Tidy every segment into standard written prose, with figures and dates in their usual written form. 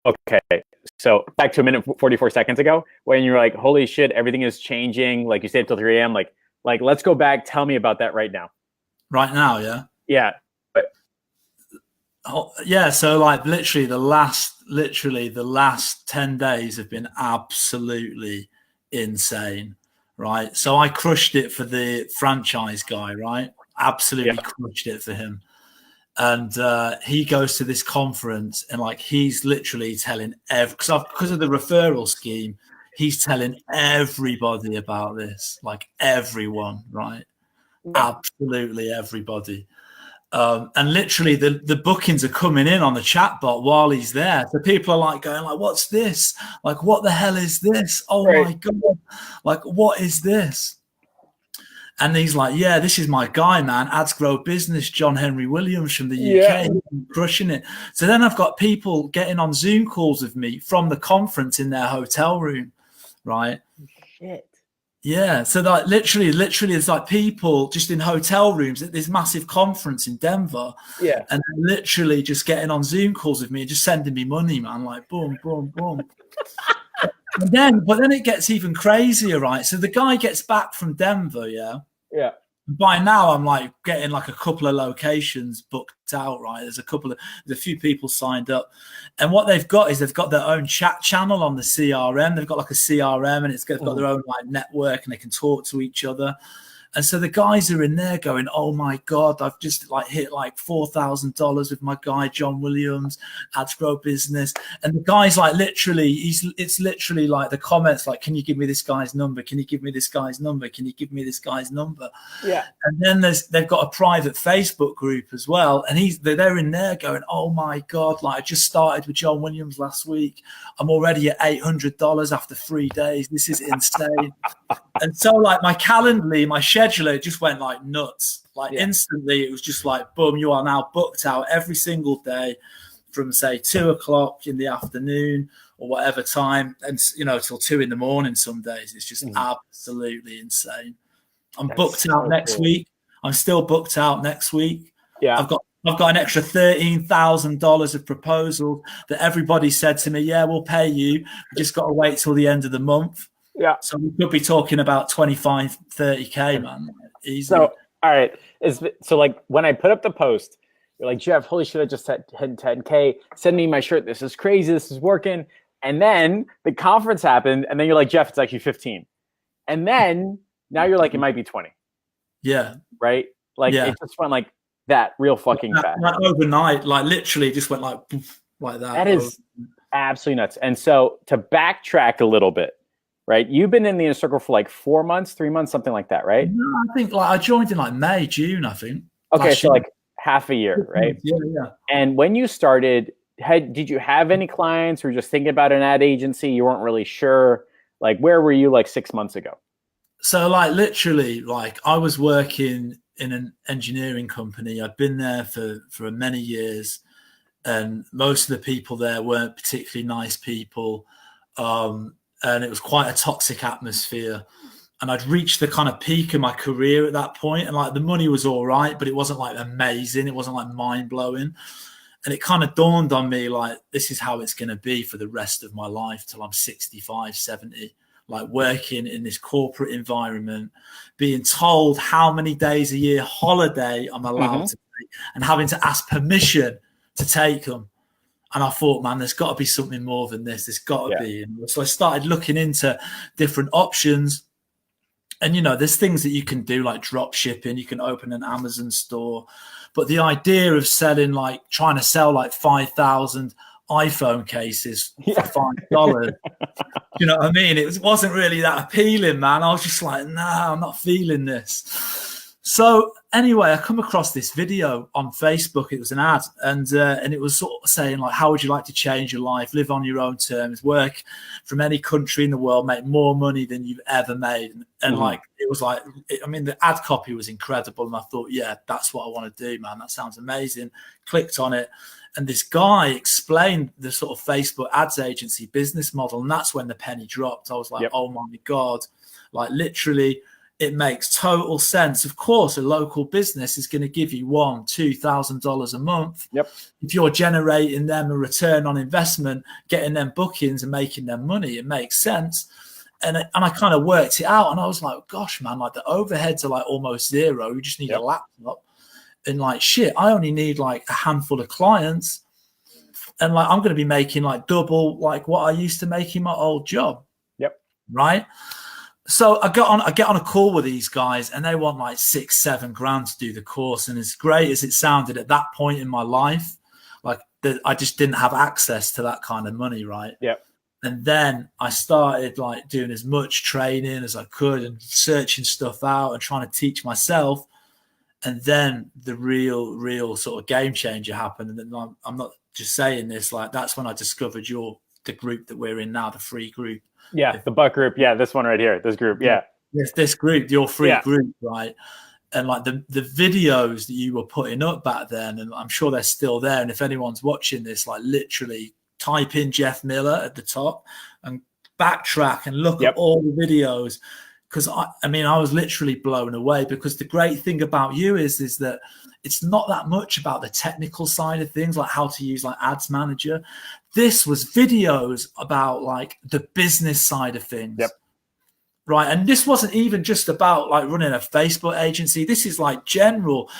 Okay. So back to a minute 44 seconds ago when you're like, holy shit, everything is changing. Like you stayed till 3 a.m. Like let's go back. Tell me about that right now. Right now, yeah. Yeah. But Yeah, so like literally the last 10 days have been absolutely insane, right? So I crushed it for the franchise guy, right? Absolutely yeah. crushed it for him. And he goes to this conference and like he's literally telling because of the referral scheme, he's telling everybody about this, like everyone, right? Yeah. Absolutely everybody. And literally the bookings are coming in on the chat bot while he's there. So people are like going like, what's this? Like, what the hell is this? Oh Right. my God. Like, what is this? And he's like, yeah, this is my guy, man. Ads Grow Business, John Henry Williams from the Yeah. UK, crushing it. So then I've got people getting on Zoom calls with me from the conference in their hotel room, right? Shit. Yeah, so like literally, it's like people just in hotel rooms at this massive conference in Denver, Yeah. and literally just getting on Zoom calls with me and just sending me money, man. Like boom, boom, boom. But then it gets even crazier, right? So the guy gets back from Denver, yeah. Yeah. By now, I'm like getting like a couple of locations booked out, right? There's a few people signed up, and what they've got is they've got their own chat channel on the CRM. They've got like a CRM, and they've got their own like network, and they can talk to each other. And so the guys are in there going, oh my God, I've just like hit like $4,000 with my guy, John Williams, Ads Grow Business. And the guy's like, literally, it's literally like the comments, like, can you give me this guy's number? Can you give me this guy's number? Can you give me this guy's number? Yeah. And then they've got a private Facebook group as well. And they're in there going, oh my God, like I just started with John Williams last week. I'm already at $800 after 3 days. This is insane. And so like my Calendly, my scheduler just went like nuts. Like instantly it was just like, boom, you are now booked out every single day from say 2 o'clock in the afternoon or whatever time. And till 2 a.m. some days. It's just absolutely insane. I'm booked out next week. I'm still booked out next week. Yeah. I've got an extra $13,000 of proposals that everybody said to me, yeah, we'll pay you. We just got to wait till the end of the month. Yeah. So we could be talking about 25, 30K, man. Easy. So, all right. So like when I put up the post, you're like, Jeff, holy shit, I just hit 10K. Send me my shirt. This is crazy. This is working. And then the conference happened. And then you're like, Jeff, it's actually 15. And then now you're like, it might be 20. Yeah. Right? Like it just went like that real fucking fast. Like overnight, like literally just went like that. That is absolutely nuts. And so to backtrack a little bit, right? You've been in the inner circle for like 4 months, 3 months, something like that, right? No, I think like I joined in like May, June, I think. Okay, so like half a year, right? Yeah. And when you started, did you have any clients or just thinking about an ad agency? You weren't really sure. Like, where were you like 6 months ago? So like literally, like I was working in an engineering company. I'd been there for many years, and most of the people there weren't particularly nice people. And it was quite a toxic atmosphere. And I'd reached the kind of peak of my career at that point, and like the money was all right, but it wasn't like amazing. It wasn't like mind blowing. And it kind of dawned on me, like, this is how it's going to be for the rest of my life till I'm 65, 70, like working in this corporate environment, being told how many days a year holiday I'm allowed to take and having to ask permission to take them. And I thought, man, there's got to be something more than this. There's got to be. So I started looking into different options. And, there's things that you can do like drop shipping. You can open an Amazon store. But the idea of trying to sell like 5,000 iPhone cases for $5, you know what I mean? It wasn't really that appealing, man. I was just like, nah, I'm not feeling this. So anyway, I come across this video on Facebook. It was an ad, and it was sort of saying like, how would you like to change your life, live on your own terms, work from any country in the world, make more money than you've ever made. And like, it was like, the ad copy was incredible. And I thought, yeah, that's what I want to do, man. That sounds amazing. Clicked on it. And this guy explained the sort of Facebook ads agency business model. And that's when the penny dropped. I was like, oh my God, like literally, it makes total sense. Of course, a local business is going to give you $1,000-$2,000 a month. Yep. If you're generating them a return on investment, getting them bookings and making them money, it makes sense. And I kind of worked it out, and I was like, gosh, man, like the overheads are like almost zero. You just need a laptop, and like shit, I only need like a handful of clients, and like I'm going to be making like double like what I used to make in my old job. Yep. Right. So I get on a call with these guys, and they want like $6-7 grand to do the course. And as great as it sounded at that point in my life, like I just didn't have access to that kind of money, right? Yep. And then I started like doing as much training as I could and searching stuff out and trying to teach myself. And then the real sort of game changer happened. And then I'm not just saying this, like that's when I discovered the group that we're in now, the free group. Yeah, the Buck group. Yeah, this one right here, this group. Yeah, this group, your free group, right? And like the videos that you were putting up back then, and I'm sure they're still there. And if anyone's watching this, like literally type in Jeff Miller at the top and backtrack and look at all the videos. Because I mean, I was literally blown away, because the great thing about you is that it's not that much about the technical side of things, like how to use like Ads Manager. This was videos about like the business side of things. Yep. Right. And this wasn't even just about like running a Facebook agency. This is like general,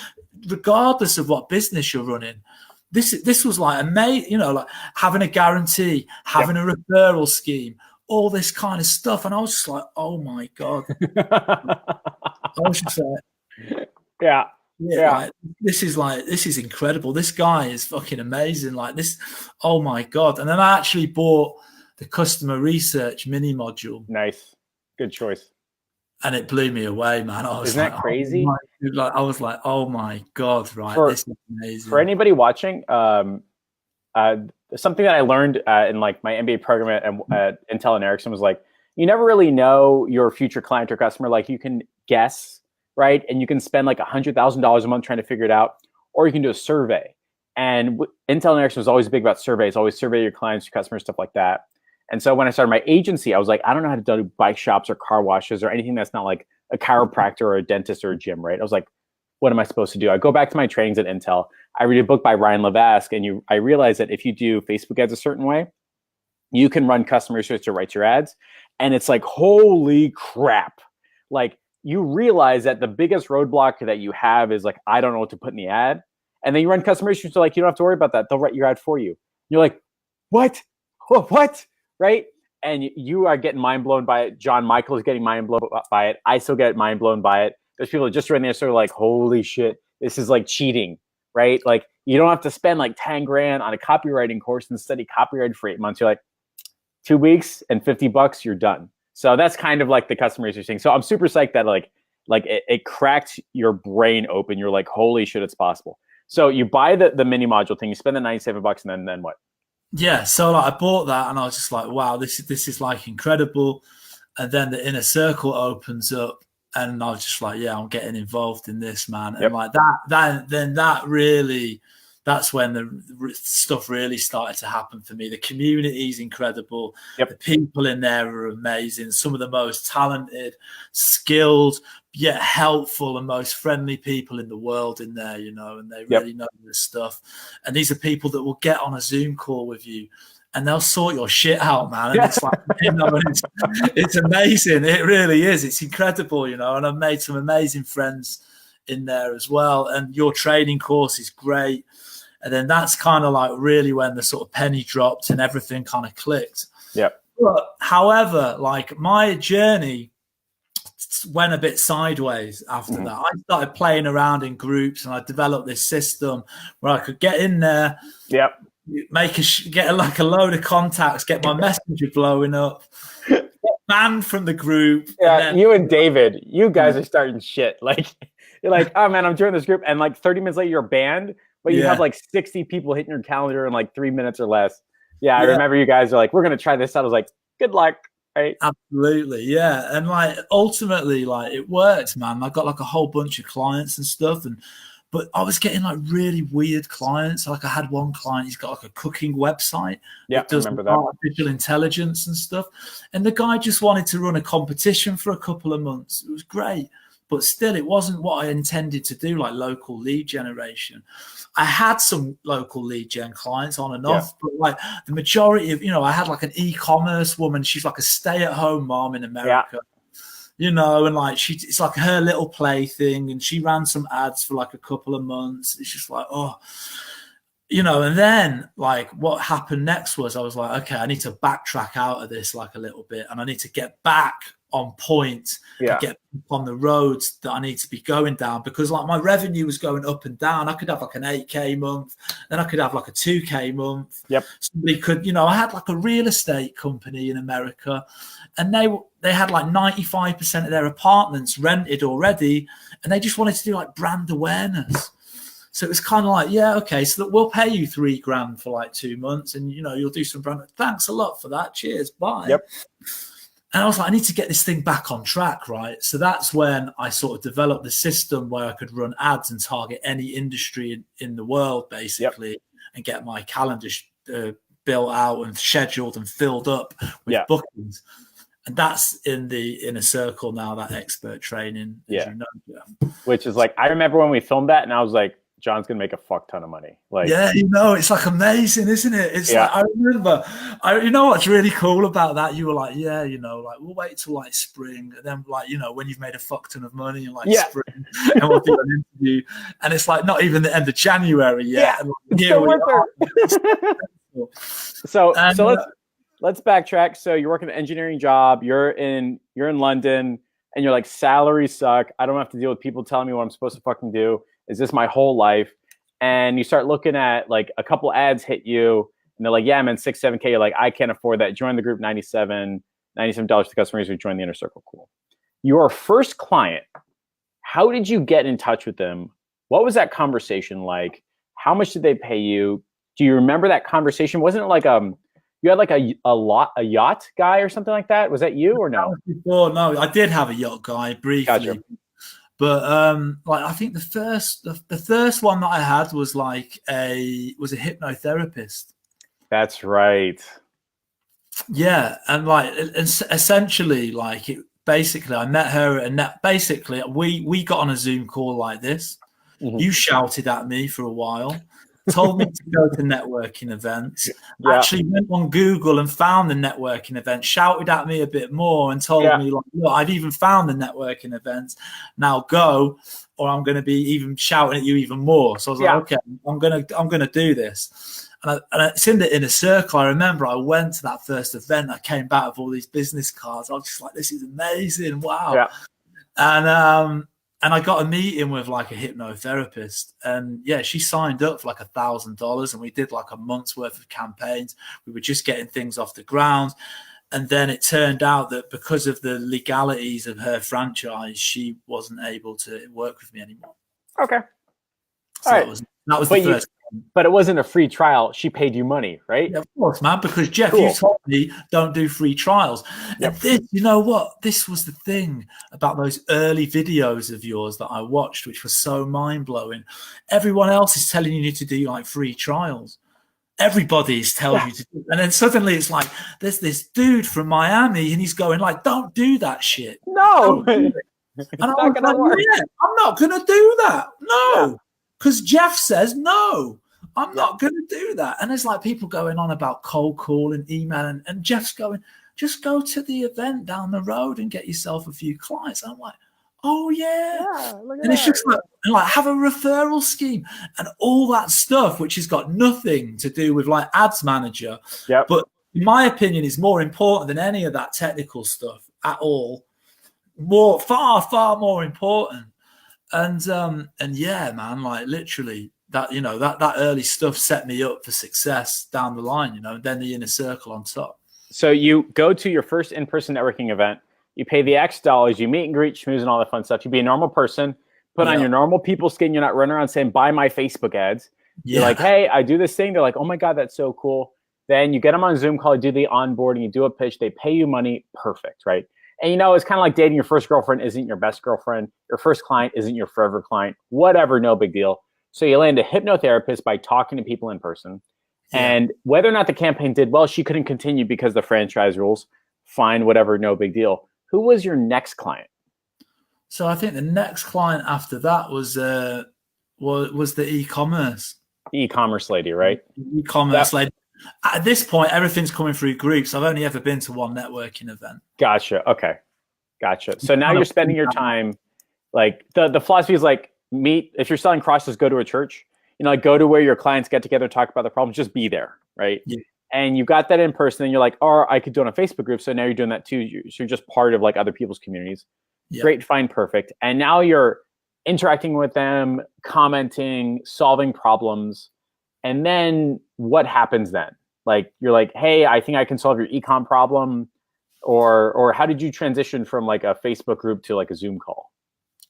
regardless of what business you're running. This was like amazing, you know, like having a guarantee, having a referral scheme, all this kind of stuff. And I was just like, oh my God. I was just like, like, this is incredible. This guy is fucking amazing. Like this, oh my God. And then I actually bought the customer research mini module. Nice. Good choice. And it blew me away, man. Isn't that crazy? I was like, oh my God, right. This is amazing. For anybody watching, something that I learned in like my MBA program at Intel and Ericsson was like, you never really know your future client or customer. Like you can guess, right? And you can spend like $100,000 a month trying to figure it out, or you can do a survey. And Intel and Ericsson was always big about surveys, always survey your clients, your customers, stuff like that. And so when I started my agency, I was like, I don't know how to do bike shops or car washes or anything that's not like a chiropractor or a dentist or a gym, right? I was like, what am I supposed to do? I go back to my trainings at Intel. I read a book by Ryan Levesque, and I realize that if you do Facebook ads a certain way, you can run customer research to write your ads. And it's like, holy crap. Like you realize that the biggest roadblock that you have is like, I don't know what to put in the ad. And then you run customer research, so like, you don't have to worry about that. They'll write your ad for you. You're like, what? What? Right? And you are getting mind blown by it. John Michael is getting mind blown by it. I still get mind blown by it. There's people just right there sort of like, holy shit, this is like cheating, right? Like you don't have to spend like 10 grand on a copywriting course and study copyright for 8 months. You're like 2 weeks and $50, you're done. So that's kind of like the customer research thing. So I'm super psyched that like it cracked your brain open. You're like, holy shit, it's possible. So you buy the mini module thing, you spend the $97, and then what? Yeah, so like I bought that, and I was just like, wow, this is like incredible. And then the inner circle opens up, and I was just like, yeah, I'm getting involved in this, man. And like that's when the stuff really started to happen for me. The community is incredible. The people in there are amazing. Some of the most talented, skilled, yet helpful and most friendly people in the world in there, you know, and they really know this stuff. And these are people that will get on a Zoom call with you and they'll sort your shit out, man. And it's like, you know, and it's amazing. It really is. It's incredible, you know, and I've made some amazing friends in there as well. And your training course is great. And then that's kind of like really when the sort of penny dropped and everything kind of clicked. But however, like my journey went a bit sideways after that. I started playing around in groups, and I developed this system where I could get in there, get like a load of contacts, get my messenger blowing up, get banned from the group. And you and David, you guys are starting shit. Like you're like, oh man, I'm joining this group, and like 30 minutes later you're banned. But you have like 60 people hitting your calendar in like 3 minutes or less. I remember you guys are like, we're going to try this out. I was like, good luck. Right? Absolutely. Yeah. And like, ultimately, like it worked, man. I got like a whole bunch of clients and stuff. And but I was getting like really weird clients. Like I had one client, he's got like a cooking website that does artificial intelligence and stuff. And the guy just wanted to run a competition for a couple of months. It was great, but still it wasn't what I intended to do, like local lead generation. I had some local lead gen clients on and off, but like the majority of, I had like an e-commerce woman. She's like a stay-at-home mom in America. And like it's like her little plaything, and she ran some ads for like a couple of months. It's just like, and then like what happened next was I was like, okay, I need to backtrack out of this like a little bit, and I need to get back on point and get on the roads that I need to be going down, because like my revenue was going up and down. I could have like an 8K month, then I could have like a 2K month. Somebody could, I had like a real estate company in America, and they had like 95% of their apartments rented already, and they just wanted to do like brand awareness. So it was kind of like, yeah, okay, so that we'll pay you $3,000 for like 2 months, and you'll do some brand. Thanks a lot for that. Cheers, bye. And I was like, I need to get this thing back on track, right? So that's when I sort of developed the system where I could run ads and target any industry in the world, basically, and get my calendar built out and scheduled and filled up with bookings. And that's in the Inner Circle now, that expert training. Which is like, I remember when we filmed that, and I was like, John's gonna make a fuck ton of money. Like, it's like amazing, isn't it? It's like, I remember, what's really cool about that? You were like, like we'll wait till like spring, and then like, when you've made a fuck ton of money and like spring, and we'll do an interview, and it's like not even the end of January yet. And like, here we are. So let's backtrack. So you're working an engineering job. You're in London, and you're like, salaries suck. I don't have to deal with people telling me what I'm supposed to fucking do. Is this my whole life? And you start looking at like a couple ads hit you, and they're like, yeah, I'm in 6, 7K. You're like, I can't afford that. Join the group, $97 to customers who join the Inner Circle. Cool. Your first client, how did you get in touch with them? What was that conversation like? How much did they pay you? Do you remember that conversation? Wasn't it like you had like a yacht guy or something like that? Was that you or no? No, I did have a yacht guy briefly. Gotcha. But like I think the first one that I had was like a hypnotherapist. That's right. Yeah, and like essentially like it basically I met her, and basically we got on a Zoom call like this. Mm-hmm. You shouted at me for a while, told me to go to networking events, actually went on Google and found the networking event, shouted at me a bit more and told me like, look, I've even found the networking events, now go, or I'm going to be even shouting at you even more. So I was like, okay, I'm going to do this. And it's in the Inner Circle. I remember I went to that first event. I came back with all these business cards. I was just like, this is amazing. Wow. Yeah. And I got a meeting with like a hypnotherapist, and she signed up for like $1,000, and we did like a month's worth of campaigns. We were just getting things off the ground. And then it turned out that because of the legalities of her franchise, she wasn't able to work with me anymore. Okay. So that was the first. But it wasn't a free trial. She paid you money, right? Yeah, of course, man. Because Jeff, you told me don't do free trials. And this, you know what? This was the thing about those early videos of yours that I watched, which was so mind blowing. Everyone else is telling you to do like free trials. Everybody's telling you to do, and then suddenly it's like there's this dude from Miami, and he's going like, "Don't do that shit." No, and I'm not gonna work. I'm not gonna do that. No. Because Jeff says, no, I'm not going to do that. And there's like people going on about cold call and email, and Jeff's going, just go to the event down the road and get yourself a few clients. And I'm like, oh, and it's just like have a referral scheme and all that stuff, which has got nothing to do with like ads manager. But in my opinion, is more important than any of that technical stuff at all. Far more important. And yeah, man, like literally that, that early stuff set me up for success down the line, and then the Inner Circle on top. So you go to your first in-person networking event, you pay the X dollars, you meet and greet, schmooze and all that fun stuff. You be a normal person, put on your normal people skin. You're not running around saying, buy my Facebook ads. You're like, hey, I do this thing. They're like, oh my God, that's so cool. Then you get them on Zoom call, you do the onboarding, you do a pitch, they pay you money. Perfect, right? And it's kind of like dating your first girlfriend isn't your best girlfriend. Your first client isn't your forever client. Whatever, no big deal. So you land a hypnotherapist by talking to people in person. Yeah. And whether or not the campaign did well, she couldn't continue because the franchise rules. Fine, whatever, no big deal. Who was your next client? So I think the next client after that was the e-commerce. E-commerce lady, right? E-commerce lady. At this point, everything's coming through groups. I've only ever been to one networking event. Gotcha. Okay. Gotcha. So now you're spending your time, like the philosophy is like if you're selling crosses, go to a church, like go to where your clients get together, talk about the problems, just be there. Right. Yeah. And you got that in person and you're like, I could do it on a Facebook group. So now you're doing that too. So you're just part of like other people's communities. Yeah. Great, fine, perfect. And now you're interacting with them, commenting, solving problems. And then what happens then? Like, you're like, hey, I think I can solve your ecom problem. Or how did you transition from like a Facebook group to like a Zoom call?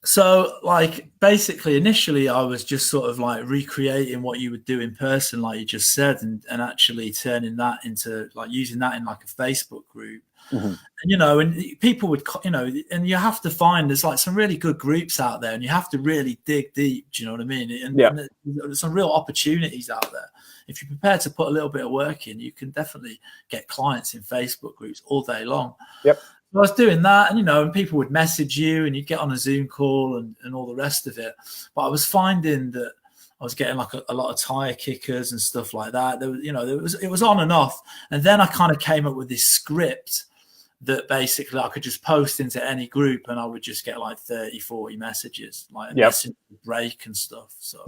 So like basically initially I was just sort of like recreating what you would do in person, like you just said, and actually turning that into like using that in like a Facebook group. Mm-hmm. And, and people would, and you have to find there's like some really good groups out there and you have to really dig deep. Do you know what I mean? And there's some real opportunities out there. If you're prepared to put a little bit of work in, you can definitely get clients in Facebook groups all day long. Yep. I was doing that and, and people would message you and you'd get on a Zoom call and all the rest of it. But I was finding that I was getting like a lot of tire kickers and stuff like that. There was, it was on and off. And then I kind of came up with this script that basically I could just post into any group and I would just get like 30, 40 messages, like a message break and stuff. So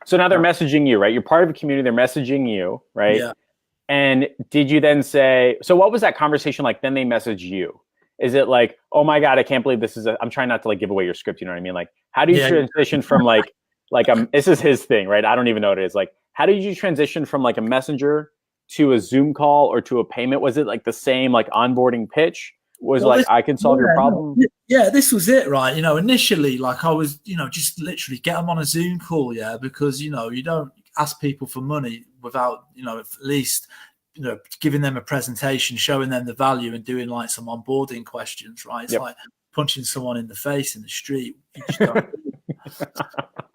So now they're messaging you, right? You're part of a community. They're messaging you, right? Yeah. And did you then say, so what was that conversation like? Then they message you. Is it like, oh my God, I can't believe this is I'm trying not to like give away your script. You know what I mean? Like, how do you transition from like this is his thing, right? I don't even know what it is. Like, how did you transition from like a messenger to a Zoom call or to a payment? Was it like the same like onboarding pitch? I can solve your problem? Yeah, this was it, right? Initially, like I was, just literally get them on a Zoom call, because, you don't ask people for money without, at least, giving them a presentation, showing them the value and doing like some onboarding questions, right? It's like punching someone in the face in the street. You just don't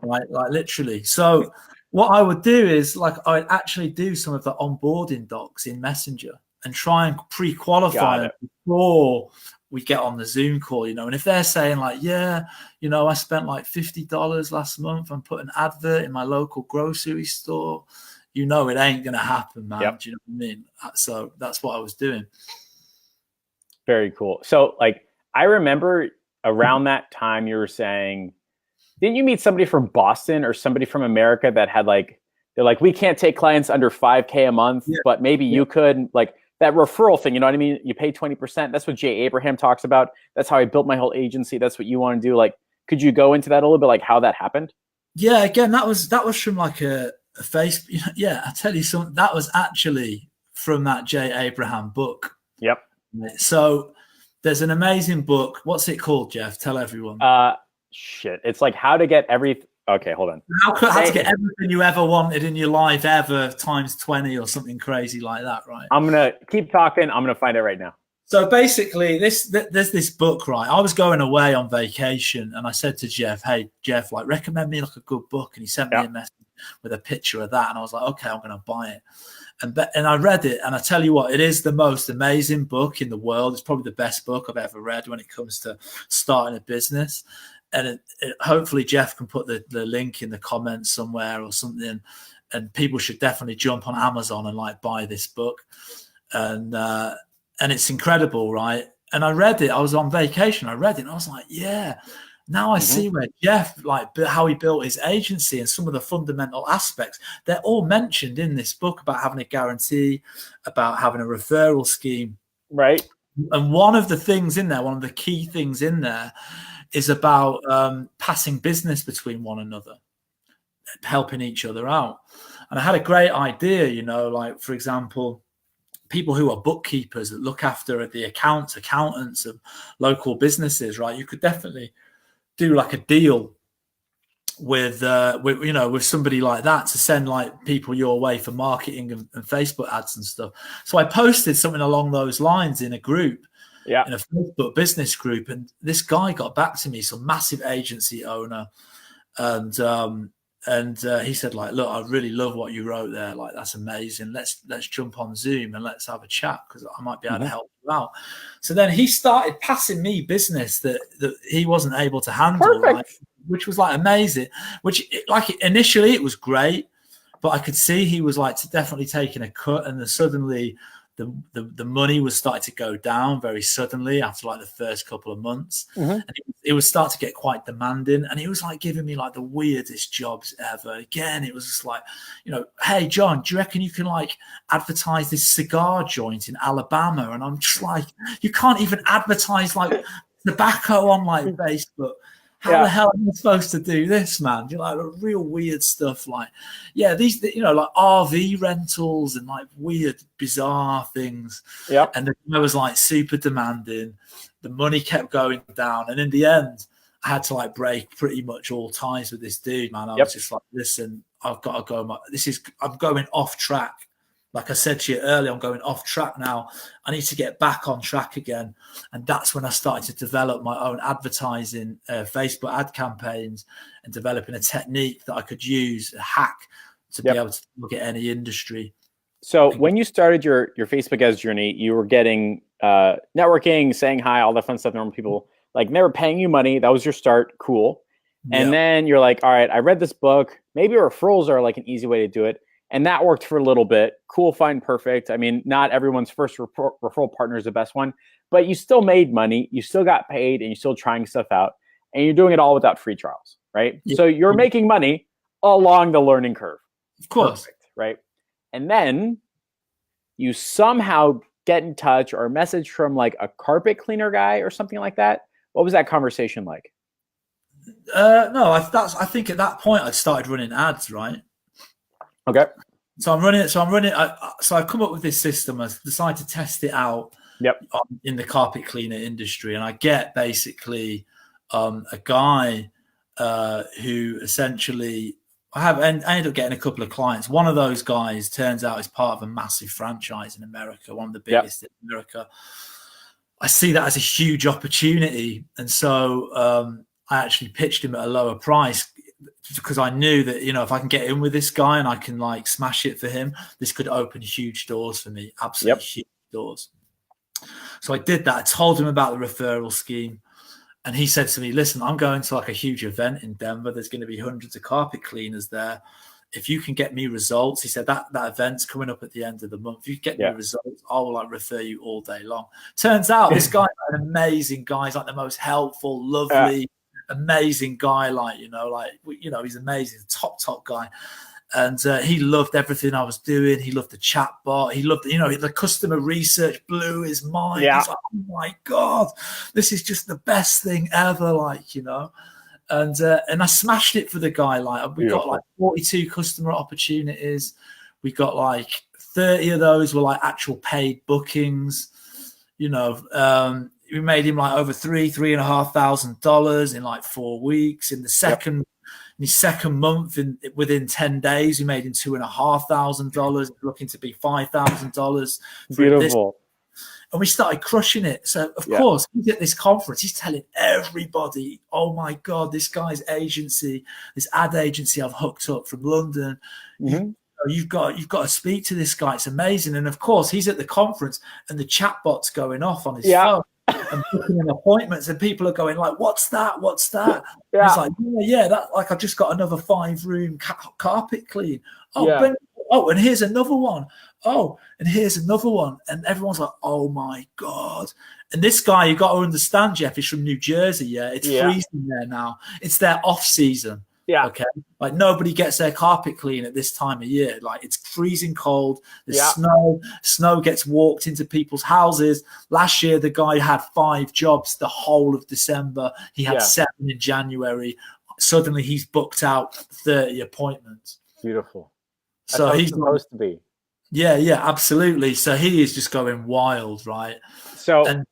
right? Like literally. So what I would do is like I'd actually do some of the onboarding docs in Messenger and try and pre-qualify them before we get on the Zoom call, and if they're saying like, I spent like $50 last month and put an advert in my local grocery store, it ain't going to happen, man. Yep. Do you know what I mean? So that's what I was doing. Very cool. So like, I remember around that time you were saying, didn't you meet somebody from Boston or somebody from America that had like, they're like, we can't take clients under 5K a month, but maybe you could, like that referral thing, you know what I mean? You pay 20%. That's what Jay Abraham talks about. That's how I built my whole agency. That's what you want to do. Like, could you go into that a little bit, like how that happened? Yeah, again, that was from like a face. Yeah, I tell you something. That was actually from that Jay Abraham book. Yep. So there's an amazing book. What's it called, Jeff? Tell everyone. Shit. It's like how to get everything. Okay, hold on. How to get everything you ever wanted in your life ever times 20 or something crazy like that, right? I'm gonna keep talking. I'm gonna find it right now. So basically, there's this book, right? I was going away on vacation, and I said to Jeff, "Hey, Jeff, like recommend me like a good book." And he sent me a message with a picture of that, and I was like, "Okay, I'm going to buy it." And I read it, and I tell you what, it is the most amazing book in the world. It's probably the best book I've ever read when it comes to starting a business. And hopefully Jeff can put the link in the comments somewhere or something. And people should definitely jump on Amazon and like buy this book. And it's incredible, right? And I read it. I was on vacation. I read it, and I was like, yeah. Now I see where Jeff, like how he built his agency and some of the fundamental aspects, they're all mentioned in this book about having a guarantee, about having a referral scheme. Right. And one of the things in there, one of the key things in there is about passing business between one another, helping each other out. And I had a great idea, like, for example, people who are bookkeepers that look after the accountants of local businesses, right? You could definitely do like a deal with somebody like that to send like people your way for marketing and Facebook ads and stuff. So I posted something along those lines in a group, Yeah. in a Facebook business group, and this guy got back to me, some massive agency owner, and he said, like, look, I really love what you wrote there. Like, that's amazing. Let's jump on Zoom and let's have a chat because I might be able to help you out. So then he started passing me business that he wasn't able to handle, right? Which was like amazing. Which like initially it was great, but I could see he was like definitely taking a cut, and then suddenly the money was starting to go down very suddenly after like the first couple of months. And it would start to get quite demanding, and he was like giving me like the weirdest jobs ever. Again, it was just like, you know, hey John, do you reckon you can like advertise this cigar joint in Alabama? And I'm just like, you can't even advertise like tobacco on like Facebook. How the hell am I supposed to do this, man? You know, like real weird stuff, like, these, you know, like RV rentals and like weird, bizarre things. Yeah. And the guy was like super demanding. The money kept going down, and in the end, I had to like break pretty much all ties with this dude, man. I was just like, listen, I've got to go. I'm going off track. Like I said to you earlier, I'm going off track now. I need to get back on track again. And that's when I started to develop my own advertising, Facebook ad campaigns, and developing a technique that I could use, a hack, to be able to look at any industry. So when you started your Facebook ads journey, you were getting networking, saying hi, all that fun stuff. Normal people, like, they were paying you money. That was your start. Cool. And then you're like, all right, I read this book. Maybe referrals are like an easy way to do it. And that worked for a little bit. Cool, fine, perfect. I mean, not everyone's first referral partner is the best one, but you still made money. You still got paid, and you're still trying stuff out. And you're doing it all without free trials, right? So you're making money along the learning curve. Of course. Perfect, right? And then you somehow get in touch or a message from like a carpet cleaner guy or something like that. What was that conversation like? No, I think at that point I'd started running ads, right? Okay. So I'm running. So I've come up with this system. I decided to test it out. In the carpet cleaner industry, and I get basically a guy who essentially I ended up getting a couple of clients. One of those guys turns out is part of a massive franchise in America, one of the biggest in America. I see that as a huge opportunity, and so I actually pitched him at a lower price, because I knew that, you know, if I can get in with this guy and I can like smash it for him, this could open huge doors for me, absolutely huge doors. So I did that. I told him about the referral scheme, and he said to me, listen, I'm going to like a huge event in Denver. There's going to be hundreds of carpet cleaners there. If you can get me results, he said, that event's coming up at the end of the month. If you get me results, I will like refer you all day long. Turns out this guy's an amazing guy. He's like the most helpful, lovely, amazing guy, like, you know, he's amazing, top guy. And he loved everything I was doing. He loved the chat bot. He loved, you know, the customer research blew his mind. He's like, oh my God, this is just the best thing ever, like, you know. And I smashed it for the guy. Like, we got like 42 customer opportunities. We got like 30 of those were like actual paid bookings, you know. We made him like over $3,500 in like 4 weeks. In the second, in his second month, within 10 days, we made him $2,500. Looking to be $5,000. Beautiful. And we started crushing it. So of course, he's at this conference. He's telling everybody, "Oh my God, this guy's agency, this ad agency I've hooked up from London. You've got to speak to this guy. It's amazing." And of course, he's at the conference, and the chatbot's going off on his phone. And booking in appointments, and people are going like, "What's that? What's that?" He's like, that, like, I've just got another 5-room carpet clean. And here's another one. Oh, and here's another one. And everyone's like, "Oh my God!" And this guy, you got to understand, Jeff, is from New Jersey. It's freezing there now. It's their off season. Okay. Like, nobody gets their carpet clean at this time of year. Like, it's freezing cold. There's snow gets walked into people's houses. Last year, the guy had 5 jobs the whole of December. He had 7 in January. Suddenly he's booked out 30 appointments. Beautiful. That's So he's supposed to be. Yeah, absolutely. So he is just going wild, right? So So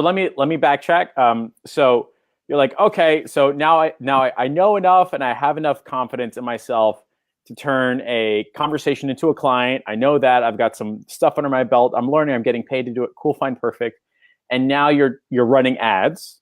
let me backtrack. So you're like, okay, so now I know enough, and I have enough confidence in myself to turn a conversation into a client. I know that I've got some stuff under my belt. I'm learning. I'm getting paid to do it. Cool, fine, perfect. and now you're running ads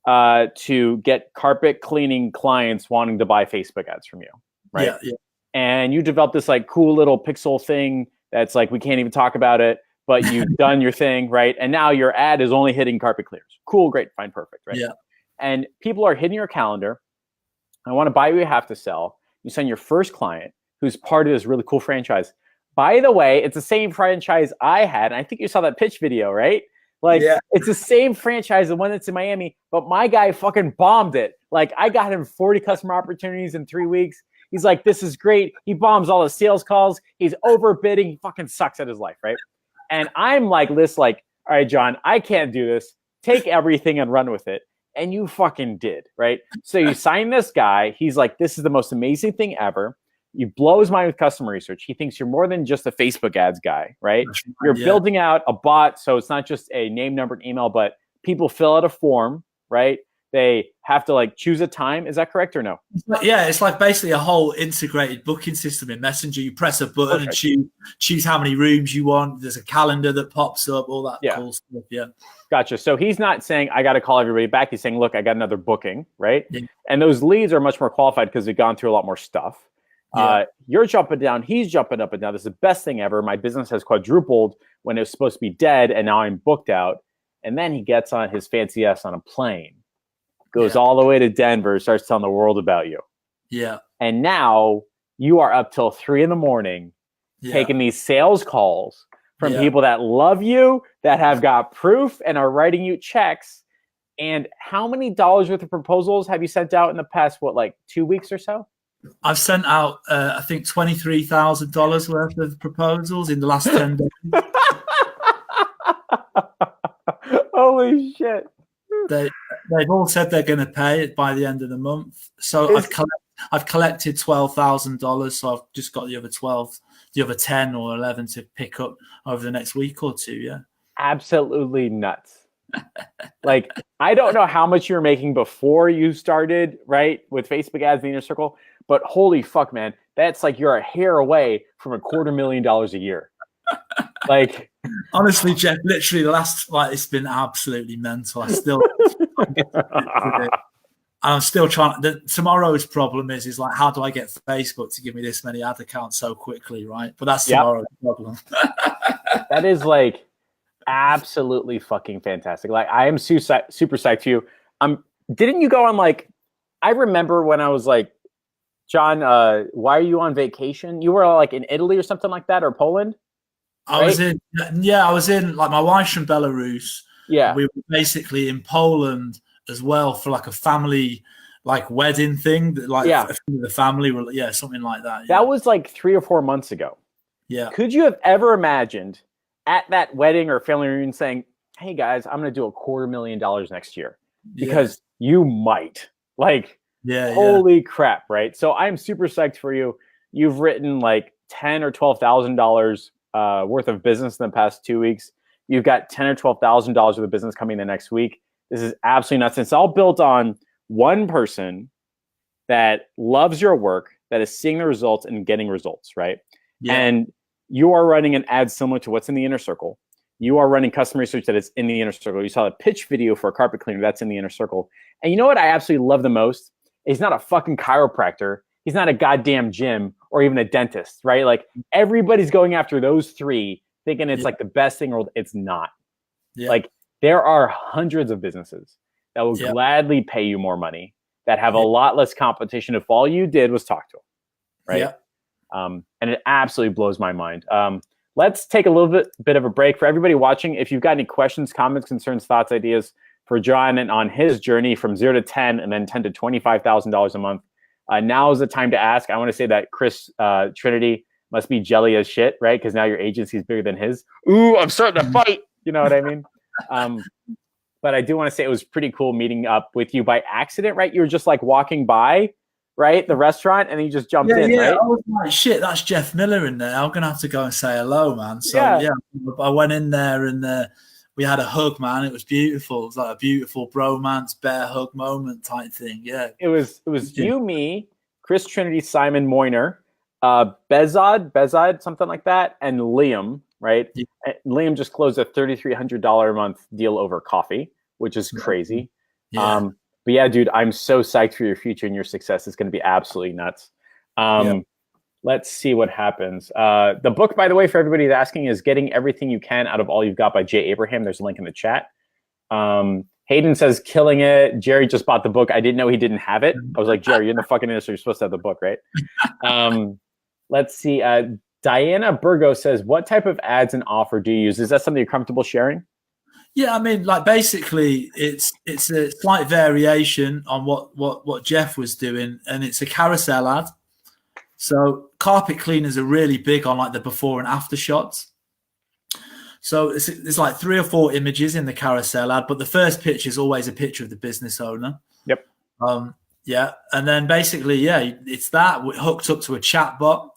to get carpet cleaning clients wanting to buy Facebook ads from you, right? Yeah, yeah. And you developed this like cool little pixel thing that's like, we can't even talk about it, but you've done your thing, right? And now your ad is only hitting carpet cleaners. Cool, great, fine, perfect, right? Yeah. And people are hitting your calendar. I want to buy what you have to sell. You send your first client who's part of this really cool franchise. By the way, it's the same franchise I had. And I think you saw that pitch video, right? Like, it's the same franchise, the one that's in Miami, but my guy fucking bombed it. Like, I got him 40 customer opportunities in 3 weeks. He's like, this is great. He bombs all the sales calls. He's overbidding. He fucking sucks at his life, right? And I'm like this, like, all right, John, I can't do this. Take everything and run with it. And you fucking did, right? So you sign this guy. He's like, this is the most amazing thing ever. You blow his mind with customer research. He thinks you're more than just a Facebook ads guy, right? You're building out a bot, so it's not just a name, number, and email, but people fill out a form, right? They have to like choose a time. Is that correct or no? Yeah, it's like basically a whole integrated booking system in Messenger. You press a button and choose how many rooms you want. There's a calendar that pops up, all that cool stuff. Yeah. Gotcha. So he's not saying, I got to call everybody back. He's saying, look, I got another booking, right? Yeah. And those leads are much more qualified because they've gone through a lot more stuff. Yeah. You're jumping down. He's jumping up and down. This is the best thing ever. My business has quadrupled when it was supposed to be dead, and now I'm booked out. And then he gets on his fancy ass on a plane, goes all the way to Denver, starts telling the world about you. Yeah. And now you are up till 3 a.m. taking these sales calls from people that love you, that have got proof and are writing you checks. And how many dollars worth of proposals have you sent out in the past, like 2 weeks or so? I've sent out, I think, $23,000 worth of proposals in the last 10 days. Holy shit. They've all said they're going to pay it by the end of the month. So I've collected $12,000. So I've just got the other 10 or 11 to pick up over the next week or two. Yeah. Absolutely nuts. Like, I don't know how much you were making before you started, right, with Facebook ads in the Inner Circle, but holy fuck, man, that's like you're a hair away from $250,000 a year. Like, honestly, Jeff, literally the last, it's been absolutely mental. I'm still trying. Tomorrow's problem is like, how do I get Facebook to give me this many ad accounts so quickly, right? But that's tomorrow's problem. That is like absolutely fucking fantastic. Like, I am super psyched for you. Didn't you go on I remember when I was like, John, why are you on vacation? You were like in Italy or something like that, or Poland? I was in my wife's from Belarus. Yeah. We were basically in Poland as well for like a family wedding thing. The family were, something like that. That was like 3 or 4 months ago. Yeah. Could you have ever imagined at that wedding or family reunion saying, hey guys, I'm going to do $250,000 next year? Because you might. Holy crap, right? So I'm super psyched for you. You've written like $10,000 or $12,000 worth of business in the past 2 weeks. You've got $10,000 or $12,000 worth of business coming the next week. This is absolutely nuts. It's all built on one person that loves your work, that is seeing the results and getting results, right? Yeah. And you are running an ad similar to what's in the Inner Circle. You are running customer research that is in the Inner Circle. You saw a pitch video for a carpet cleaner that's in the Inner Circle. And you know what I absolutely love the most? He's not a fucking chiropractor. He's not a goddamn gym or even a dentist, right? Like, everybody's going after those three thinking it's like the best thing in the world. It's not. Yeah. Like, there are hundreds of businesses that will gladly pay you more money, that have a lot less competition if all you did was talk to them, right? Yeah. And it absolutely blows my mind. Let's take a little bit of a break. For everybody watching, if you've got any questions, comments, concerns, thoughts, ideas for John and on his journey from 0 to 10 and then 10 to $25,000 a month, now is the time to ask. I want to say that Chris Trinity must be jelly as shit, right? Because now your agency is bigger than his. Ooh, I'm starting to fight. You know what I mean? But I do want to say it was pretty cool meeting up with you by accident, right? You were just like walking by, right, the restaurant, and then you just jumped in, right? I was like, shit, that's Jeff Miller in there. I'm going to have to go and say hello, man. So, I went in there and we had a hug, man. It was beautiful. It was like a beautiful bromance, bear hug moment type thing. Yeah. It was you, me, Chris Trinity, Simon Moyner, Bezod, something like that, and Liam. right? Yeah. And Liam just closed a $3,300 a month deal over coffee, which is crazy. Yeah. But yeah, dude, I'm so psyched for your future and your success. It's going to be absolutely nuts. Let's see what happens. The book, by the way, for everybody that's asking, is Getting Everything You Can Out of All You've Got by Jay Abraham. There's a link in the chat. Hayden says, killing it. Jerry just bought the book. I didn't know he didn't have it. I was like, Jerry, you're in the fucking industry. You're supposed to have the book, right? Let's see. Diana Burgo says, what type of ads and offer do you use? Is that something you're comfortable sharing? Yeah, I mean, like basically, it's a slight variation on what Jeff was doing, and it's a carousel ad. So carpet cleaners are really big on like the before and after shots. So it's like 3 or 4 images in the carousel ad, but the first picture is always a picture of the business owner. Yep. Yeah, and then basically, yeah, it's that hooked up to a chat bot,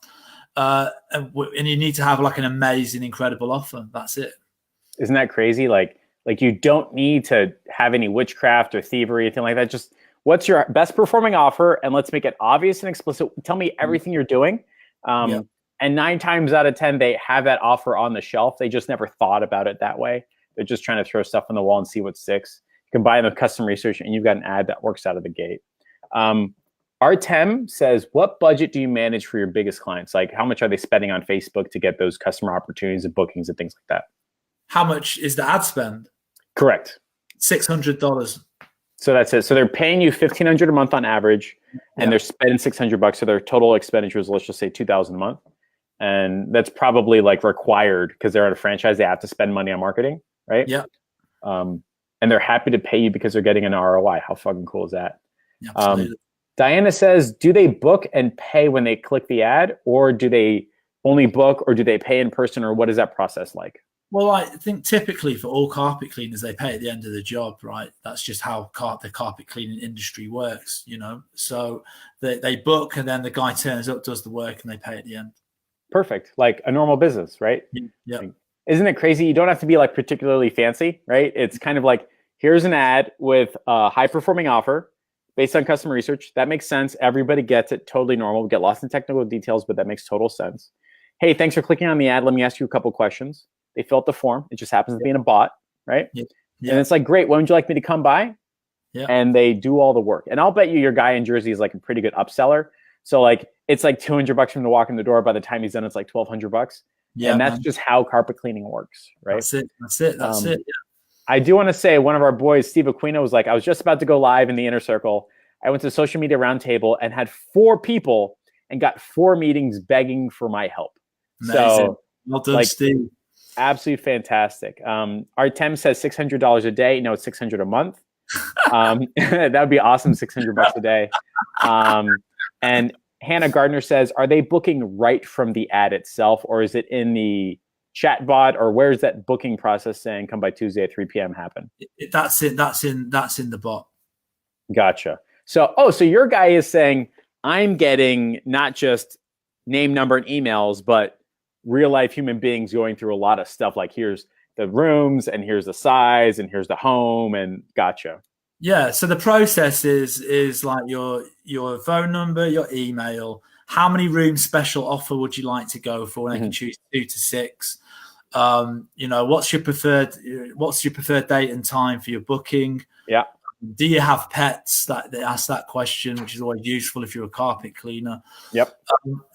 and you need to have like an amazing, incredible offer. That's it. Isn't that crazy? Like you don't need to have any witchcraft or thievery, anything like that. Just what's your best performing offer, and let's make it obvious and explicit. Tell me everything you're doing. And 9 times out of 10, they have that offer on the shelf. They just never thought about it that way. They're just trying to throw stuff on the wall and see what sticks. You can buy them with custom research, and you've got an ad that works out of the gate. Artem says, what budget do you manage for your biggest clients? Like, how much are they spending on Facebook to get those customer opportunities and bookings and things like that? How much is the ad spend? Correct. $600. So that's it. So they're paying you $1,500 a month on average, and they're spending $600. So their total expenditures, let's just say $2,000 a month. And that's probably like required because they're at a franchise. They have to spend money on marketing, right? Yeah. And they're happy to pay you because they're getting an ROI. How fucking cool is that? Yeah, absolutely. Diana says, do they book and pay when they click the ad, or do they only book, or do they pay in person, or what is that process like? Well, I think typically for all carpet cleaners, they pay at the end of the job, right? That's just how the carpet cleaning industry works, you know? So they book, and then the guy turns up, does the work, and they pay at the end. Perfect. Like a normal business, right? Yeah. Like, isn't it crazy? You don't have to be like particularly fancy, right? It's kind of like, here's an ad with a high performing offer based on customer research. That makes sense. Everybody gets it. Totally normal. We get lost in technical details, but that makes total sense. Hey, thanks for clicking on the ad. Let me ask you a couple questions. They fill out the form. It just happens to be in a bot, right? Yeah. And it's like, great. When would you like me to come by? Yeah. And they do all the work. And I'll bet you your guy in Jersey is like a pretty good upseller. So like, it's like $200 from the walk in the door. By the time he's done, it's like $1,200. Yeah, and that's just how carpet cleaning works, right? That's it. Yeah. I do want to say one of our boys, Steve Aquino, was like, I was just about to go live in the Inner Circle. I went to Social Media Roundtable and had 4 people and got 4 meetings begging for my help. Amazing. So, well done, like, Steve. Absolutely fantastic. Artem says $600 a day. No, it's $600 a month. That would be awesome. $600 a day. And Hannah Gardner says, are they booking right from the ad itself, or is it in the chat bot, or where's that booking process saying come by Tuesday at 3 p.m. happen? That's it. That's in the bot. Gotcha. So your guy is saying, I'm getting not just name, number, and emails, but real life human beings going through a lot of stuff. Like, here's the rooms, and here's the size, and here's the home, and gotcha. Yeah. So the process is like your phone number, your email, how many rooms special offer would you like to go for? And they can choose 2 to 6. What's your preferred date and time for your booking? Yeah. Do you have pets? That they ask that question, which is always useful if you're a carpet cleaner. Yep.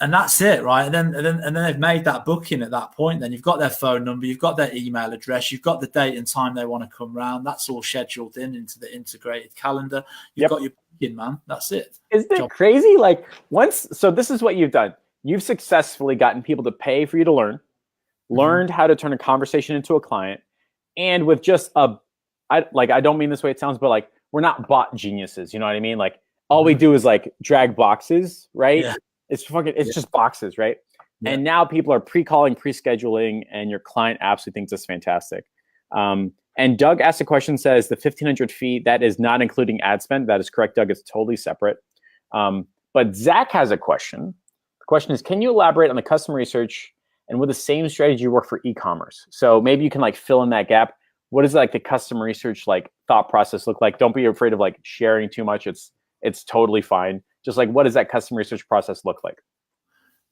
And that's it, right? And then they've made that booking at that point. Then you've got their phone number, you've got their email address, you've got the date and time they want to come round. That's all scheduled into the integrated calendar. You've got your booking, man. That's it. Isn't it crazy? Like so this is what you've done. You've successfully gotten people to pay for you to learned how to turn a conversation into a client, and with just I don't mean this way it sounds, but like, we're not bot geniuses. You know what I mean? Like, all we do is like drag boxes, right? Yeah. It's just boxes, right? Yeah. And now people are pre-calling, pre-scheduling, and your client absolutely thinks it's fantastic. And Doug asked a question, says the $1,500 fee, that is not including ad spend. That is correct, Doug. It's totally separate. But Zach has a question. The question is, can you elaborate on the customer research and with the same strategy work for e-commerce? So maybe you can like fill in that gap. What does like the customer research like thought process look like? Don't be afraid of like sharing too much. It's totally fine. Just like, what does that customer research process look like?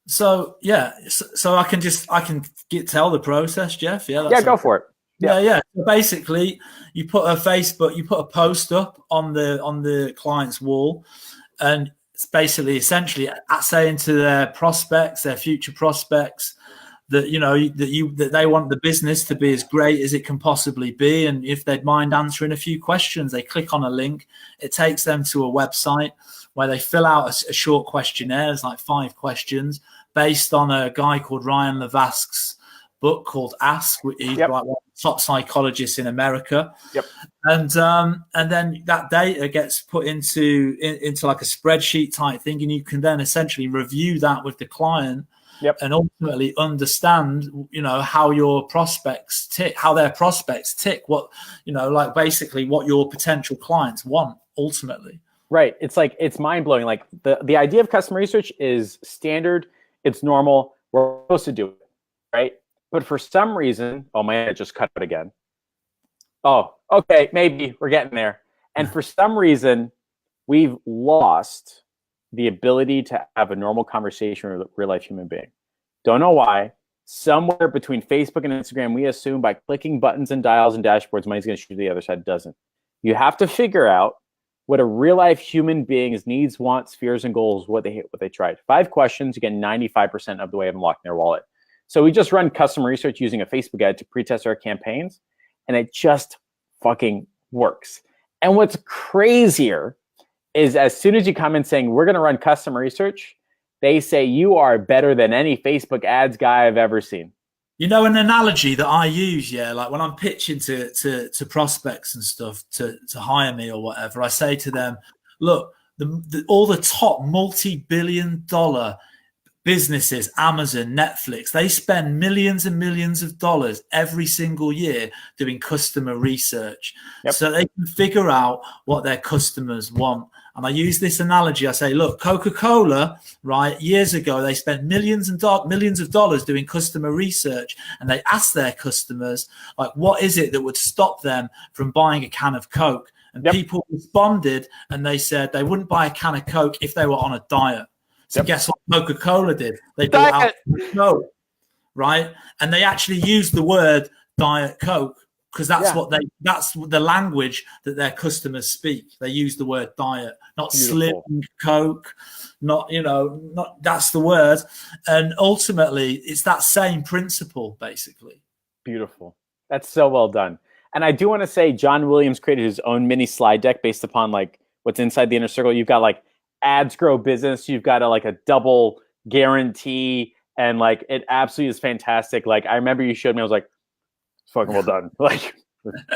So yeah, so I can tell the process, Jeff. Yeah, Yeah, that's go okay. for it. Yeah. So basically, you put a post up on the client's wall, and it's basically essentially saying to their prospects, their future prospects, that that they want the business to be as great as it can possibly be, and if they'd mind answering a few questions, they click on a link. It takes them to a website where they fill out a short questionnaire. It's like 5 questions based on a guy called Ryan Levasque's book called Ask. He's Yep. like one of the top psychologists in America. Yep. And then that data gets put into like a spreadsheet type thing, and you can then essentially review that with the client. Yep. And ultimately understand, how your prospects tick, how their prospects tick, what, like basically what your potential clients want ultimately. Right. It's mind blowing. Like the idea of customer research is standard. It's normal. We're supposed to do it. Right. But for some reason, oh man, it just cut it again. Oh, okay. Maybe we're getting there. And for some reason, we've lost the ability to have a normal conversation with a real life human being. Don't know why. Somewhere between Facebook and Instagram, we assume by clicking buttons and dials and dashboards, money's going to shoot to the other side. It doesn't. You have to figure out what a real life human being's needs, wants, fears, and goals, what they tried. 5 questions, you get 95% of the way of unlocking their wallet. So we just run customer research using a Facebook ad to pre-test our campaigns, and it just fucking works. And what's crazier is as soon as you come in saying, we're going to run customer research, they say you are better than any Facebook ads guy I've ever seen. An analogy that I use, like when I'm pitching to prospects and stuff to hire me or whatever, I say to them, look, all the top multi-billion-dollar businesses, Amazon, Netflix, they spend millions and millions of dollars every single year doing customer research. Yep. So they can figure out what their customers want. And I use this analogy. I say, look, Coca-Cola, right, years ago, they spent millions of dollars doing customer research, and they asked their customers, like, what is it that would stop them from buying a can of Coke? And people responded, and they said they wouldn't buy a can of Coke if they were on a diet. So guess what Coca-Cola did? They brought out Coke, right? And they actually used the word Diet Coke because that's that's the language that their customers speak. They use the word diet, not Slim Coke, not that's the word. And ultimately, it's that same principle, basically. Beautiful. That's so well done. And I do want to say John Williams created his own mini slide deck based upon like what's inside the inner circle. You've got like ads grow business. You've got a double guarantee, and like it absolutely is fantastic. Like I remember you showed me, I was like, fucking well done. Like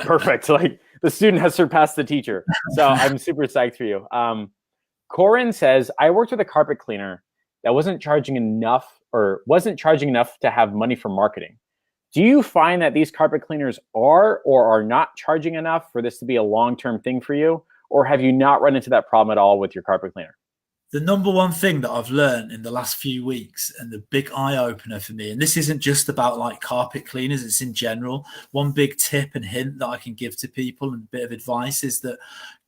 perfect. Like the student has surpassed the teacher. So I'm super psyched for you. Corin says, I worked with a carpet cleaner that wasn't charging enough to have money for marketing. Do you find that these carpet cleaners are or are not charging enough for this to be a long-term thing for you? Or have you not run into that problem at all with your carpet cleaner? The number one thing that I've learned in the last few weeks, and the big eye opener for me, and this isn't just about like carpet cleaners, it's in general. One big tip and hint that I can give to people and a bit of advice is that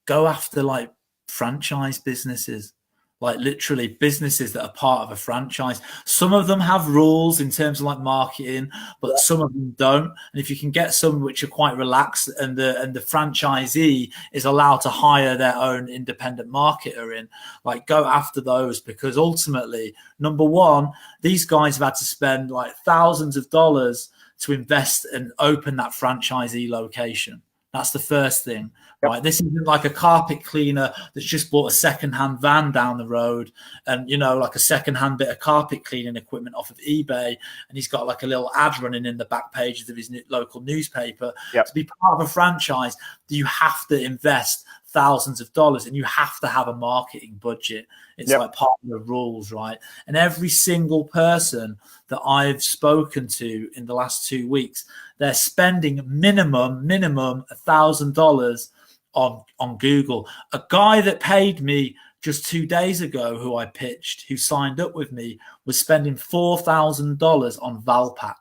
go after like franchise businesses, like literally businesses that are part of a franchise. Some of them have rules in terms of like marketing, but some of them don't. And if you can get some which are quite relaxed, and the franchisee is allowed to hire their own independent marketer in, like go after those, because ultimately, number one, these guys have had to spend like thousands of dollars to invest and open that franchisee location. That's the first thing, right? This isn't like a carpet cleaner that's just bought a second-hand van down the road and, like a second-hand bit of carpet cleaning equipment off of eBay, and he's got like a little ad running in the back pages of his local newspaper. To be part of a franchise, you have to invest thousands of dollars, and you have to have a marketing budget. It's like part of the rules, right? And every single person that I've spoken to in the last 2 weeks, they're spending minimum $1,000 on Google. A guy that paid me just 2 days ago, who I pitched, who signed up with me, was spending $4,000 on Valpak.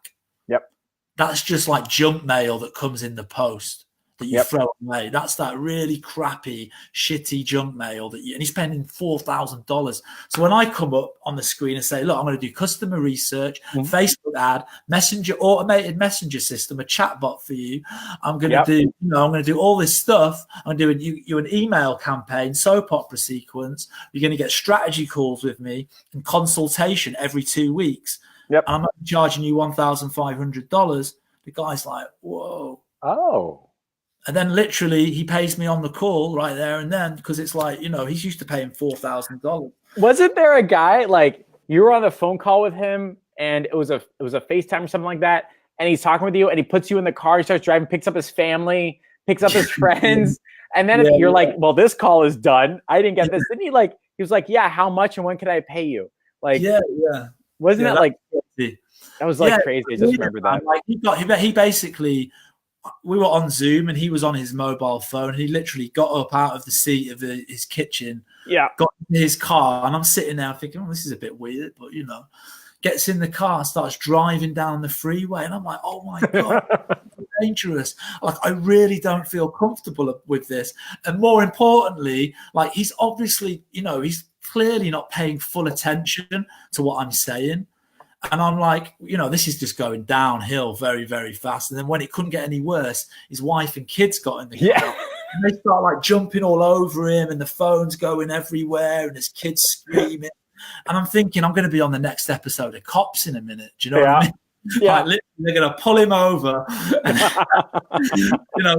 That's just like junk mail that comes in the post. that you throw away. That's that really crappy, shitty junk mail and he's spending $4,000. So when I come up on the screen and say, look, I'm going to do customer research, Facebook ad, automated messenger system, a chatbot for you. I'm going to do, I'm going to do all this stuff. I'm doing you an email campaign, soap opera sequence. You're going to get strategy calls with me and consultation every 2 weeks. Yep. And I'm not charging you $1,500. The guy's like, whoa. Oh. And then literally he pays me on the call right there and then, because it's like, he's used to paying $4,000. Wasn't there a guy, like, you were on the phone call with him and it was a FaceTime or something like that, and he's talking with you and he puts you in the car, he starts driving, picks up his family, picks up his friends, and then you're like, well, this call is done. I didn't get this. Didn't he he was like, yeah, how much and when can I pay you? Like, wasn't it like crazy. That was like crazy. I just remember that. Like he basically, we were on Zoom and he was on his mobile phone. He literally got up out of the seat of his kitchen, got in his car, and I'm sitting there thinking, oh, this is a bit weird, but gets in the car, starts driving down the freeway, and I'm like, oh my God, dangerous. Like, I really don't feel comfortable with this. And more importantly, like, he's obviously, he's clearly not paying full attention to what I'm saying. And I'm like, this is just going downhill very, very fast. And then when it couldn't get any worse, his wife and kids got in the car. And they start like jumping all over him, and the phone's going everywhere, and his kids screaming. And I'm thinking, I'm going to be on the next episode of Cops in a minute. Do you know what I mean? Like, literally, they're going to pull him over.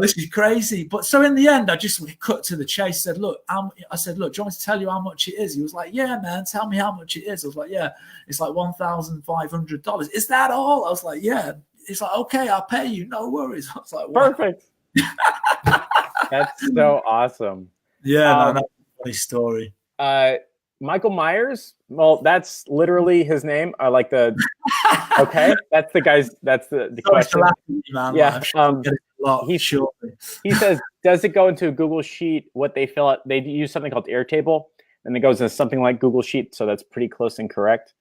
This is crazy. But so in the end, I just cut to the chase. Said, look, do you want me to tell you how much it is? He was like, yeah, man, tell me how much it is. I was like, yeah, it's like $1,500. Is that all? I was like, yeah. He's like, okay, I'll pay you. No worries. I was like, wow. Perfect. That's so awesome. Yeah, man, that's a funny story. Michael Myers, well, that's literally his name. I like the okay. That's the guy's. That's the question. Man, yeah. He says, does it go into a Google Sheet? What they fill out? They use something called Airtable, and it goes into something like Google Sheet. So that's pretty close and correct.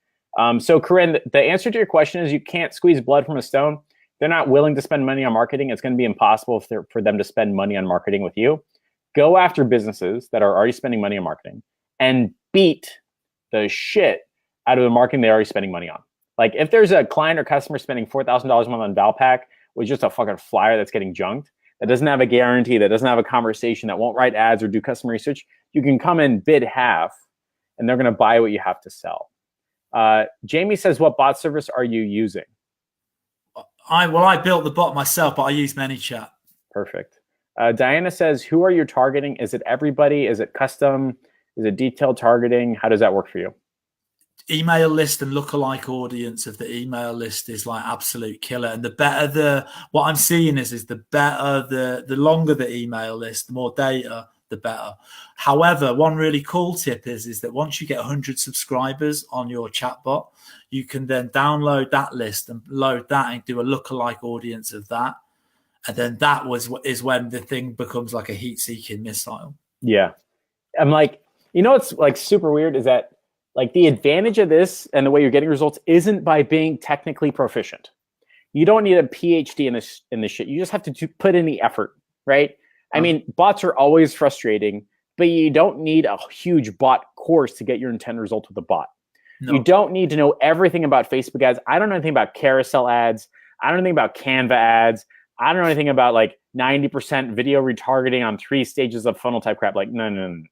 So Corinne, the answer to your question is you can't squeeze blood from a stone. They're not willing to spend money on marketing. It's going to be impossible for them to spend money on marketing with you. Go after businesses that are already spending money on marketing and beat the shit out of the marketing they're already spending money on. Like, if there's a client or customer spending $4,000 a month on Valpak with just a fucking flyer that's getting junked, that doesn't have a guarantee, that doesn't have a conversation, that won't write ads or do customer research, you can come and bid half, and they're going to buy what you have to sell. Jamie says, what bot service are you using? I built the bot myself, but I use ManyChat. Perfect. Diana says, who are you targeting? Is it everybody? Is it custom? Is it detailed targeting? How does that work for you? Email list and lookalike audience of the email list is like absolute killer. And the better what I'm seeing is the better the longer the email list, the more data, the better. However, one really cool tip is that once you get 100 subscribers on your chatbot, you can then download that list and load that and do a lookalike audience of that. And then that is when the thing becomes like a heat-seeking missile. Yeah. I'm like, what's like super weird is that like the advantage of this and the way you're getting results isn't by being technically proficient. You don't need a PhD in this shit. You just have to put in the effort, right? I mean, bots are always frustrating, but you don't need a huge bot course to get your intended result with a bot. No. You don't need to know everything about Facebook ads. I don't know anything about carousel ads. I don't know anything about Canva ads. I don't know anything about like 90% video retargeting on 3 stages of funnel type crap. Like, no.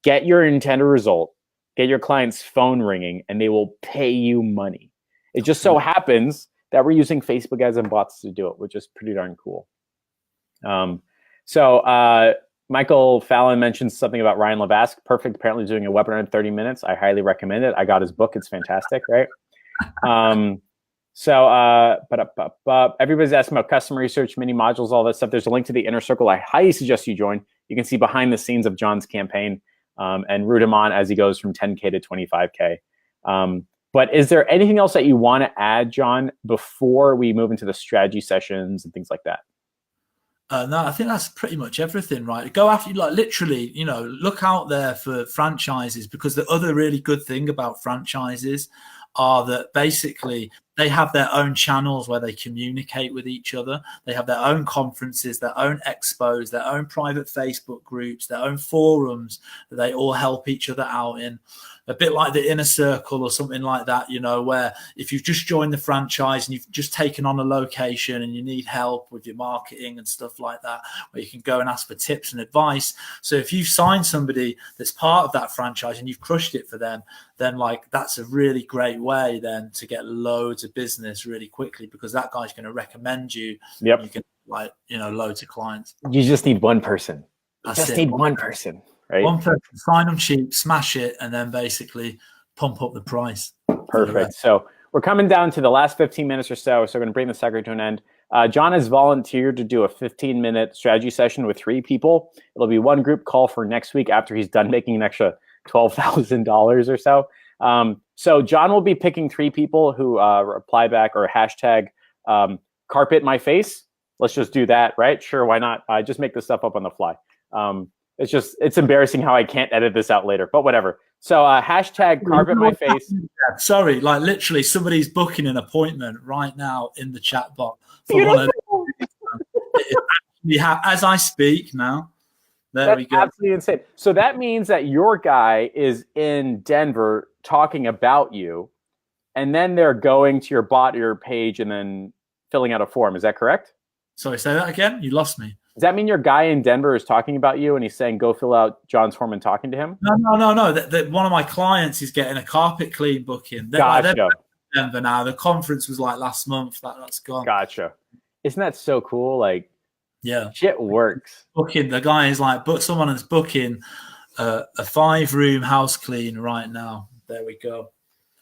Get your intended result, get your client's phone ringing, and they will pay you money. It just so happens that we're using Facebook ads and bots to do it, which is pretty darn cool. Michael Fallon mentions something about Ryan Levasque. Perfect. Apparently doing a webinar in 30 minutes. I highly recommend it. I got his book. It's fantastic, right? Everybody's asking about customer research, mini modules, all that stuff. There's a link to the Inner Circle. I highly suggest you join. You can see behind the scenes of John's campaign and root him on as he goes from 10K to 25K. But is there anything else that you want to add, John, before we move into the strategy sessions and things like that? No, I think that's pretty much everything, right? Go after, like, literally, look out there for franchises, because the other really good thing about franchises are that basically they have their own channels where they communicate with each other. They have their own conferences, their own expos, their own private Facebook groups, their own forums that they all help each other out in. A bit like the Inner Circle or something like that, you know, where if you've just joined the franchise and you've just taken on a location and you need help with your marketing and stuff like that, where you can go and ask for tips and advice. So if you've signed somebody that's part of that franchise and you've crushed it for them, then like that's a really great way then to get loads of business really quickly, because that guy's going to recommend you. Yep. You can loads of clients. You just need one person. That's just it. need one person. Right? One person, sign them cheap, smash it, and then basically pump up the price. Perfect. So we're coming down to the last 15 minutes or so. So we're going to bring the segment to an end. John has volunteered to do a 15-minute strategy session with 3 people. It'll be one group call for next week after he's done making an extra $12,000 or so. So John will be picking 3 people who reply back or hashtag carpet my face. Let's just do that, right? Sure, why not? I just make this stuff up on the fly. It's embarrassing how I can't edit this out later, but whatever. So hashtag carpet my face. Sorry, like literally somebody's booking an appointment right now in the chat bot. As I speak now. There we go. Absolutely insane. So that means that your guy is in Denver talking about you, and then they're going to your bot or your page and then filling out a form. Is that correct? Sorry, say that again. You lost me. Does that mean your guy in Denver is talking about you and he's saying, go fill out John's form and talking to him? No. One of my clients is getting a carpet clean booking. Gotcha. They're in Denver now. The conference was like last month. That's gone. Gotcha. Isn't that so cool? Like, yeah, shit works. Booking. The guy is like, but someone is booking a 5-room house clean right now. There we go.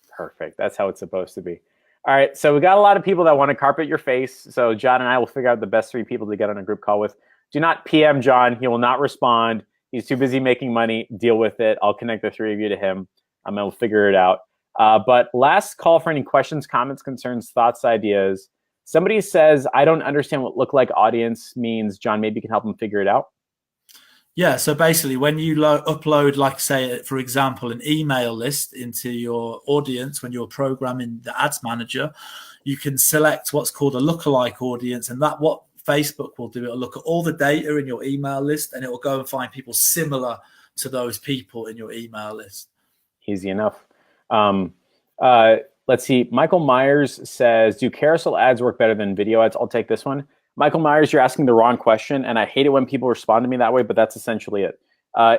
Perfect. That's how it's supposed to be. All right, so we got a lot of people that want to carpet your face. So John and I will figure out the best 3 people to get on a group call with. Do not PM John. He will not respond. He's too busy making money. Deal with it. I'll connect the 3 of you to him. I'll figure it out. But last call for any questions, comments, concerns, thoughts, ideas. Somebody says, I don't understand what look like audience means. John, maybe you can help them figure it out. Yeah, so basically when you upload, like say, for example, an email list into your audience, when you're programming the ads manager, you can select what's called a lookalike audience, and that what Facebook will do, it'll look at all the data in your email list and it will go and find people similar to those people in your email list. Easy enough. Let's see. Michael Myers says, do carousel ads work better than video ads? I'll take this one. Michael Myers, you're asking the wrong question, and I hate it when people respond to me that way, but that's essentially it.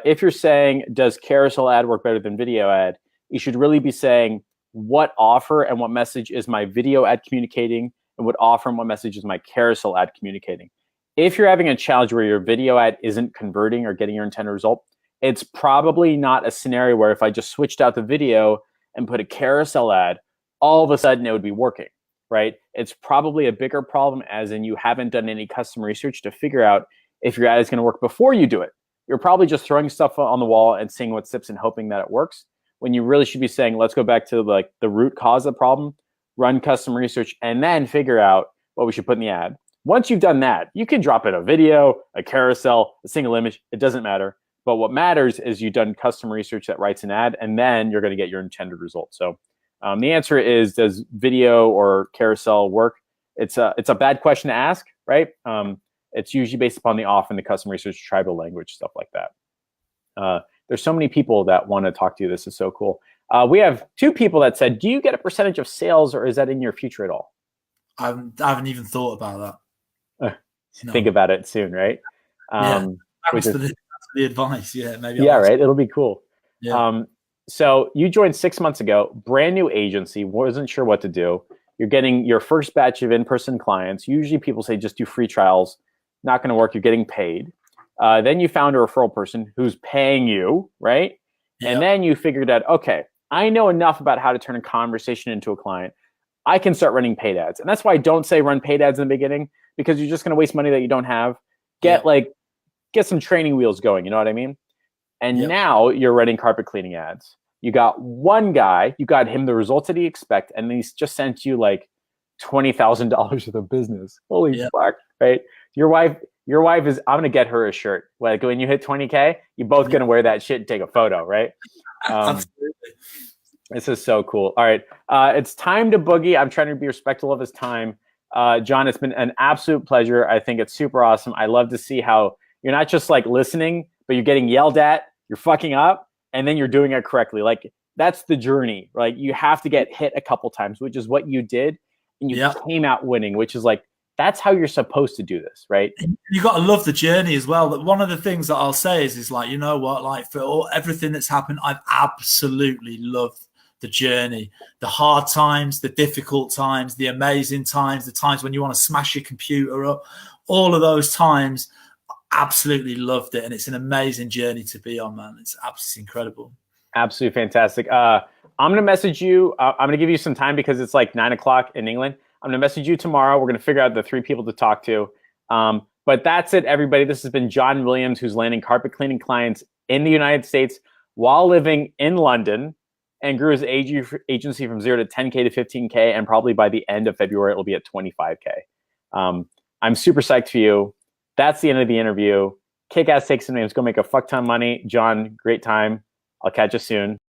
If you're saying, does carousel ad work better than video ad, you should really be saying, what offer and what message is my video ad communicating, and what offer and what message is my carousel ad communicating. If you're having a challenge where your video ad isn't converting or getting your intended result, it's probably not a scenario where if I just switched out the video and put a carousel ad, all of a sudden it would be working. Right? It's probably a bigger problem, as in you haven't done any custom research to figure out if your ad is going to work before you do it. You're probably just throwing stuff on the wall and seeing what sticks and hoping that it works, when you really should be saying, let's go back to like the root cause of the problem, run custom research, and then figure out what we should put in the ad. Once you've done that, you can drop in a video, a carousel, a single image. It doesn't matter. But what matters is you've done custom research that writes an ad, and then you're going to get your intended result. So the answer is, does video or carousel work? It's a bad question to ask, right? It's usually based upon the often the custom research, tribal language, stuff like that. There's so many people that want to talk to you. This is so cool. We have 2 people that said, do you get a percentage of sales, or is that in your future at all? I haven't even thought about that. No. Think about it soon, right? Thanks for the advice. Yeah, maybe. Yeah, right. It'll be cool. Yeah. So you joined 6 months ago, brand new agency, wasn't sure what to do. You're getting your first batch of in-person clients. Usually people say just do free trials. Not going to work. You're getting paid. Then you found a referral person who's paying you, right? Yep. And then you figured out, okay, I know enough about how to turn a conversation into a client. I can start running paid ads. And that's why I don't say run paid ads in the beginning, because you're just going to waste money that you don't have. Get some training wheels going. You know what I mean? And now you're running carpet cleaning ads. You got one guy, you got him the results that he expect, and he's just sent you like $20,000 worth of business. Holy fuck, right? Your wife is, I'm going to get her a shirt. Like when you hit 20K, you're both going to wear that shit and take a photo, right? Absolutely. This is so cool. All right. It's time to boogie. I'm trying to be respectful of his time. John, it's been an absolute pleasure. I think it's super awesome. I love to see how you're not just like listening, but you're getting yelled at, you're fucking up, and then you're doing it correctly. Like that's the journey, right? You have to get hit a couple times, which is what you did. And you came out winning, which is like, that's how you're supposed to do this, right? You got to love the journey as well. That one of the things that I'll say is like, you know what, like for everything that's happened, I've absolutely loved the journey, the hard times, the difficult times, the amazing times, the times when you want to smash your computer up, all of those times, absolutely loved it. And it's an amazing journey to be on, man. It's absolutely incredible. Absolutely fantastic. I'm going to message you. I'm going to give you some time because it's like 9 o'clock in England. I'm going to message you tomorrow. We're going to figure out the 3 people to talk to. But that's it, everybody. This has been John Williams, who's landing carpet cleaning clients in the United States while living in London, and grew his agency from 0 to 10K to 15K. And probably by the end of February, it'll be at 25K. I'm super psyched for you. That's the end of the interview. Kick ass, take some names, go make a fuck ton of money. John, great time. I'll catch you soon.